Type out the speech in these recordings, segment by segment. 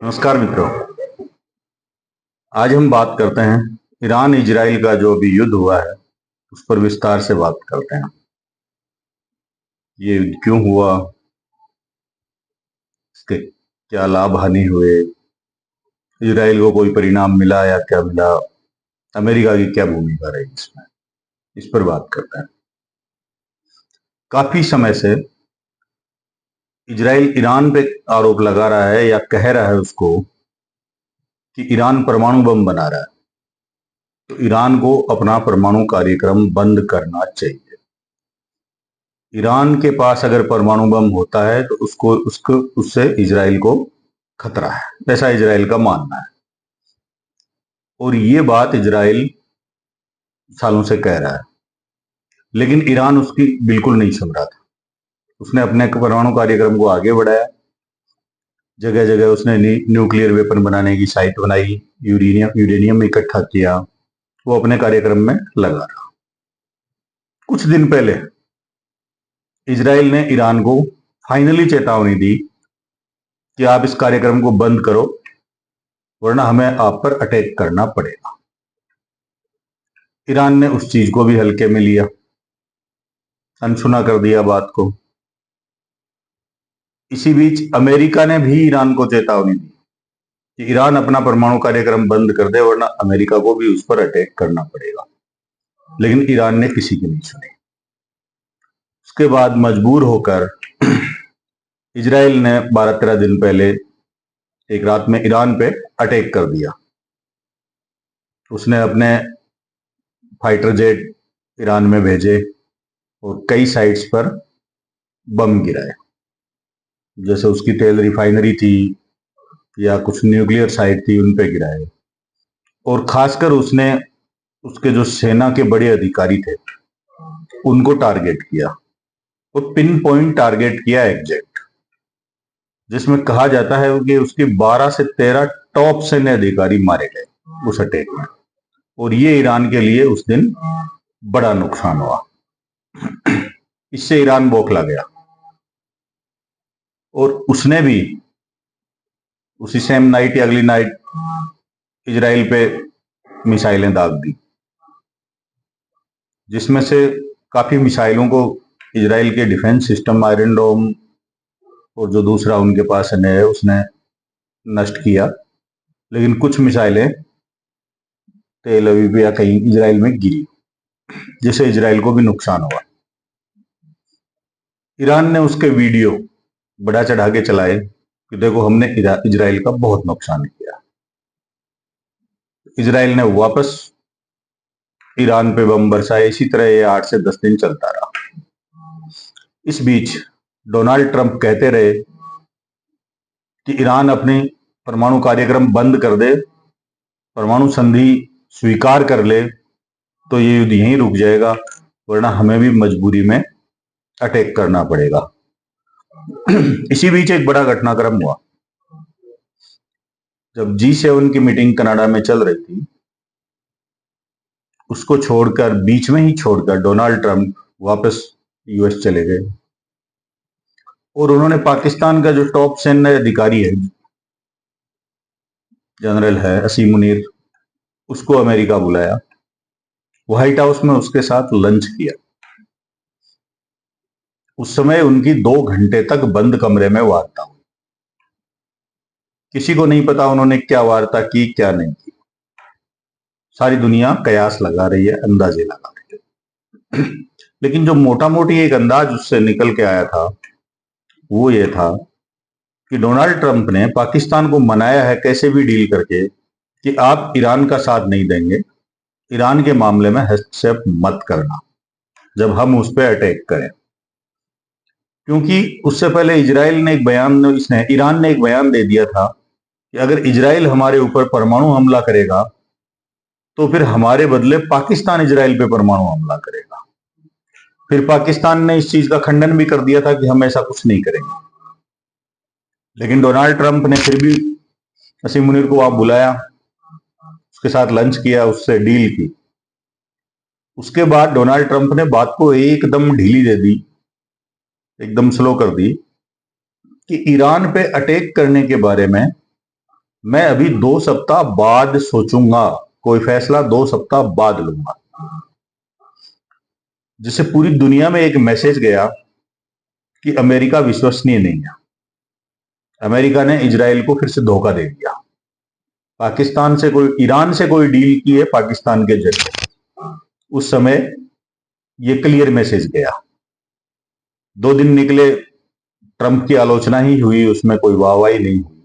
नमस्कार मित्रों। आज हम बात करते हैं ईरान इजराइल का जो अभी युद्ध हुआ है उस पर विस्तार से बात करते हैं। ये युद्ध क्यों हुआ, इसके क्या लाभ हानि हुए, इजराइल को कोई परिणाम मिला या क्या मिला, अमेरिका की क्या भूमिका रही इसमें, इस पर बात करते हैं। काफी समय से इजराइल ईरान पे आरोप लगा रहा है या कह रहा है उसको कि ईरान परमाणु बम बना रहा है, तो ईरान को अपना परमाणु कार्यक्रम बंद करना चाहिए। ईरान के पास अगर परमाणु बम होता है तो उससे इजराइल को खतरा है, ऐसा इजराइल का मानना है। और ये बात इजराइल सालों से कह रहा है, लेकिन ईरान उसकी बिल्कुल नहीं सुन रहा था। उसने अपने परमाणु कार्यक्रम को आगे बढ़ाया, जगह जगह उसने न्यूक्लियर वेपन बनाने की साइट बनाई, यूरेनियम इकट्ठा किया, वो अपने कार्यक्रम में लगा रहा। कुछ दिन पहले इजराइल ने ईरान को फाइनली चेतावनी दी कि आप इस कार्यक्रम को बंद करो वरना हमें आप पर अटैक करना पड़ेगा। ईरान ने उस चीज को भी हल्के में लिया, अनसुना कर दिया बात को। इसी बीच अमेरिका ने भी ईरान को चेतावनी दी कि ईरान अपना परमाणु कार्यक्रम बंद कर दे वरना अमेरिका को भी उस पर अटैक करना पड़ेगा, लेकिन ईरान ने किसी की नहीं सुनी। उसके बाद मजबूर होकर इजराइल ने 12-13 दिन पहले एक रात में ईरान पे अटैक कर दिया। उसने अपने फाइटर जेट ईरान में भेजे और कई साइट्स पर बम गिराए, जैसे उसकी तेल रिफाइनरी थी या कुछ न्यूक्लियर साइट थी उन पे गिराए। और खासकर उसने उसके जो सेना के बड़े अधिकारी थे उनको टारगेट किया, वो पिन पॉइंट टारगेट किया एग्जैक्ट, जिसमें कहा जाता है कि उसके 12 से 13 टॉप सैन्य अधिकारी मारे गए उस अटैक में। और ये ईरान के लिए उस दिन बड़ा नुकसान हुआ। इससे ईरान बौखला गया और उसने भी उसी सेम नाइट या अगली नाइट इजराइल पे मिसाइलें दाग दी, जिसमें से काफी मिसाइलों को इजराइल के डिफेंस सिस्टम आयरन डोम और जो दूसरा उनके पास है उसने नष्ट किया, लेकिन कुछ मिसाइलें तेल अवीव या कहीं इजराइल में गिरी, जिससे इजराइल को भी नुकसान हुआ। ईरान ने उसके वीडियो बढ़ा चढ़ा के चलाए कि देखो हमने इजराइल का बहुत नुकसान किया। इजराइल ने वापस ईरान पे बम बरसाए। इसी तरह ये 8 से 10 दिन चलता रहा। इस बीच डोनाल्ड ट्रंप कहते रहे कि ईरान अपनी परमाणु कार्यक्रम बंद कर दे, परमाणु संधि स्वीकार कर ले तो ये युद्ध यहीं रुक जाएगा, वरना हमें भी मजबूरी में अटैक करना पड़ेगा। इसी बीच एक बड़ा घटनाक्रम हुआ। जब G7 की मीटिंग कनाडा में चल रही थी, उसको छोड़कर, बीच में ही छोड़कर डोनाल्ड ट्रंप वापस यूएस चले गए और उन्होंने पाकिस्तान का जो टॉप सैन्य अधिकारी है, जनरल है असीम मुनीर, उसको अमेरिका बुलाया, व्हाइट हाउस में उसके साथ लंच किया। उस समय उनकी 2 घंटे तक बंद कमरे में वार्ता हुई। किसी को नहीं पता उन्होंने क्या वार्ता की, क्या नहीं की। सारी दुनिया कयास लगा रही है, अंदाजे लगा रही है। लेकिन जो मोटा मोटी एक अंदाज उससे निकल के आया था वो ये था कि डोनाल्ड ट्रंप ने पाकिस्तान को मनाया है कैसे भी डील करके कि आप ईरान का साथ नहीं देंगे, ईरान के मामले में हस्तक्षेप मत करना जब हम उस पर अटैक करें। क्योंकि उससे पहले ईरान ने एक बयान दे दिया था कि अगर इजराइल हमारे ऊपर परमाणु हमला करेगा तो फिर हमारे बदले पाकिस्तान इजराइल पे परमाणु हमला करेगा। फिर पाकिस्तान ने इस चीज का खंडन भी कर दिया था कि हम ऐसा कुछ नहीं करेंगे। लेकिन डोनाल्ड ट्रंप ने फिर भी असीम मुनीर को वहां बुलाया, उसके साथ लंच किया, उससे डील की। उसके बाद डोनाल्ड ट्रंप ने बात को एकदम ढीली दे दी, एकदम स्लो कर दी कि ईरान पे अटैक करने के बारे में मैं अभी 2 सप्ताह बाद सोचूंगा, कोई फैसला 2 सप्ताह बाद लूंगा। जिससे पूरी दुनिया में एक मैसेज गया कि अमेरिका विश्वसनीय नहीं है। अमेरिका ने इजराइल को फिर से धोखा दे दिया। पाकिस्तान से कोई, ईरान से कोई डील की है पाकिस्तान के जरिए। उस समय ये क्लियर मैसेज गया। 2 दिन निकले, ट्रंप की आलोचना ही हुई, उसमें कोई वाहवाही नहीं हुई।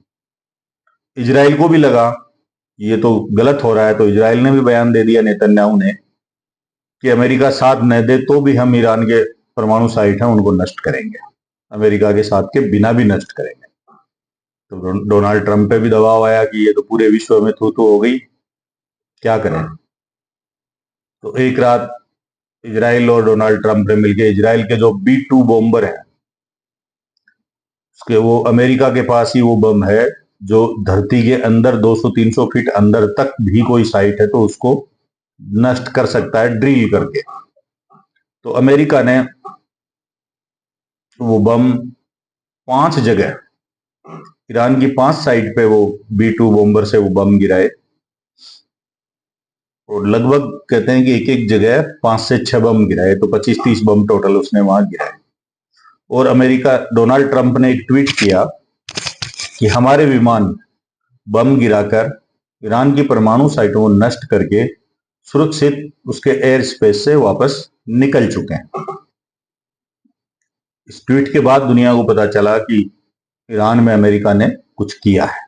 इजराइल को भी लगा ये तो गलत हो रहा है, तो इजराइल ने भी बयान दे दिया, नेतन्याहू ने, कि अमेरिका साथ न दे तो भी हम ईरान के परमाणु साइट हैं उनको नष्ट करेंगे, अमेरिका के साथ के बिना भी नष्ट करेंगे। तो डोनाल्ड ट्रंप पे भी दबाव आया कि ये तो पूरे विश्व में थू हो गई, क्या करें। तो एक रात इजराइल और डोनाल्ड ट्रंप ने मिलकर इजराइल के जो B-2 बॉम्बर हैं, उसके वो अमेरिका के पास ही वो बम है जो धरती के अंदर 200-300 फीट अंदर तक भी कोई साइट है तो उसको नष्ट कर सकता है ड्रिल करके। तो अमेरिका ने वो बम 5 जगह, ईरान की 5 साइट पे वो B-2 बॉम्बर से वो बम गिराए, और लगभग कहते हैं कि एक एक जगह 5 से 6 बम गिराए, तो 25-30 बम टोटल उसने वहां गिराए। और अमेरिका, डोनाल्ड ट्रंप ने एक ट्वीट किया कि हमारे विमान बम गिराकर ईरान की परमाणु साइटों को नष्ट करके सुरक्षित उसके एयर स्पेस से वापस निकल चुके हैं। इस ट्वीट के बाद दुनिया को पता चला कि ईरान में अमेरिका ने कुछ किया है।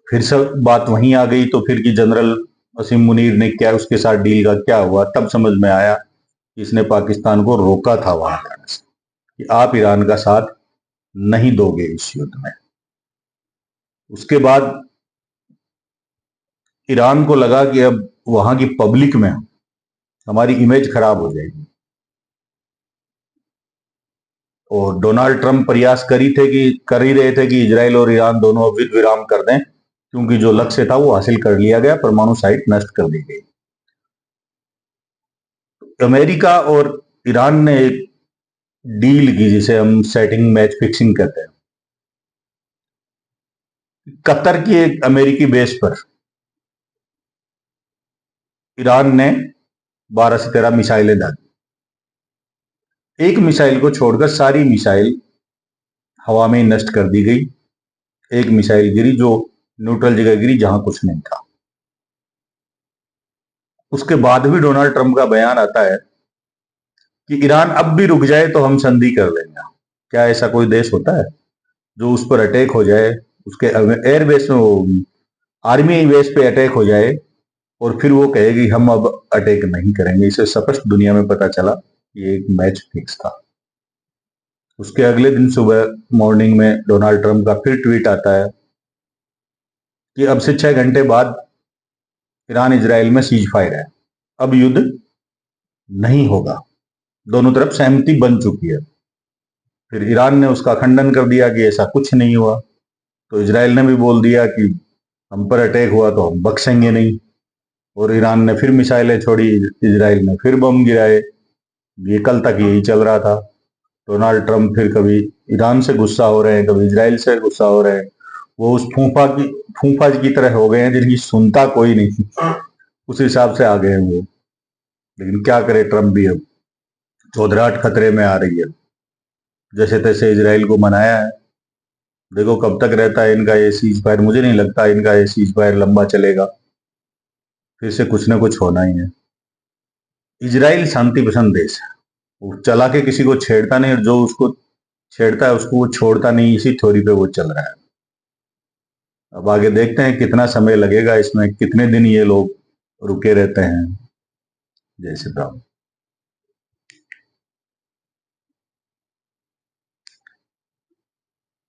फिर सब बात वहीं आ गई, तो फिर की जनरल वसीम मुनीर ने क्या, उसके साथ डील का क्या हुआ, तब समझ में आया कि इसने पाकिस्तान को रोका था वहां जाने से, कि आप ईरान का साथ नहीं दोगे इस युद्ध में। उसके बाद ईरान को लगा कि अब वहां की पब्लिक में हमारी इमेज खराब हो जाएगी, और डोनाल्ड ट्रंप प्रयास कर ही रहे थे कि इजराइल और ईरान दोनों अब युद्ध विराम कर दें, क्योंकि जो लक्ष्य था वो हासिल कर लिया गया, परमाणु साइट नष्ट कर दी गई। अमेरिका और ईरान ने एक डील की जिसे हम सेटिंग मैच फिक्सिंग कहते हैं। कतर की एक अमेरिकी बेस पर ईरान ने 12 से 13 मिसाइलें दागी। एक मिसाइल को छोड़कर सारी मिसाइल हवा में नष्ट कर दी गई। एक मिसाइल गिरी जो न्यूट्रल जगह गिरी जहां कुछ नहीं था। उसके बाद भी डोनाल्ड ट्रंप का बयान आता है कि ईरान अब भी रुक जाए तो हम संधि कर लेंगे। क्या ऐसा कोई देश होता है जो उस पर अटैक हो जाए, उसके एयर बेस में, वो आर्मी बेस पे अटैक हो जाए, और फिर वो कहेगी हम अब अटैक नहीं करेंगे। इसे स्पष्ट दुनिया में पता चला ये एक मैच फिक्स था। उसके अगले दिन सुबह मॉर्निंग में डोनाल्ड ट्रंप का फिर ट्वीट आता है कि अब से 6 घंटे बाद ईरान इजराइल में सीज फायर है, अब युद्ध नहीं होगा, दोनों तरफ सहमति बन चुकी है। फिर ईरान ने उसका खंडन कर दिया कि ऐसा कुछ नहीं हुआ। तो इजराइल ने भी बोल दिया कि हम पर अटैक हुआ तो हम बख्शेंगे नहीं, और ईरान ने फिर मिसाइलें छोड़ी, इजराइल ने फिर बम गिराए। ये कल तक यही चल रहा था। डोनाल्ड ट्रंप फिर कभी ईरान से गुस्सा हो रहे हैं, कभी इजराइल से गुस्सा हो रहे हैं। वो उस फूफा की तरह हो गए हैं जिनकी सुनता कोई नहीं, उस हिसाब से आ गए हैं वो। लेकिन क्या करे, ट्रंप भी अब चौधराहट खतरे में आ रही है। जैसे तैसे इजराइल को मनाया है, देखो कब तक रहता है इनका ये सीज फायर। मुझे नहीं लगता इनका ये सीज फायर लंबा चलेगा, फिर से कुछ ना कुछ होना ही है। इजराइल शांति पसंद देश है, वो चला के किसी को छेड़ता नहीं, और जो उसको छेड़ता है उसको वो छोड़ता नहीं। इसी थ्योरी पे वो चल रहा है। अब आगे देखते हैं कितना समय लगेगा इसमें, कितने दिन ये लोग रुके रहते हैं। जय श्री राम।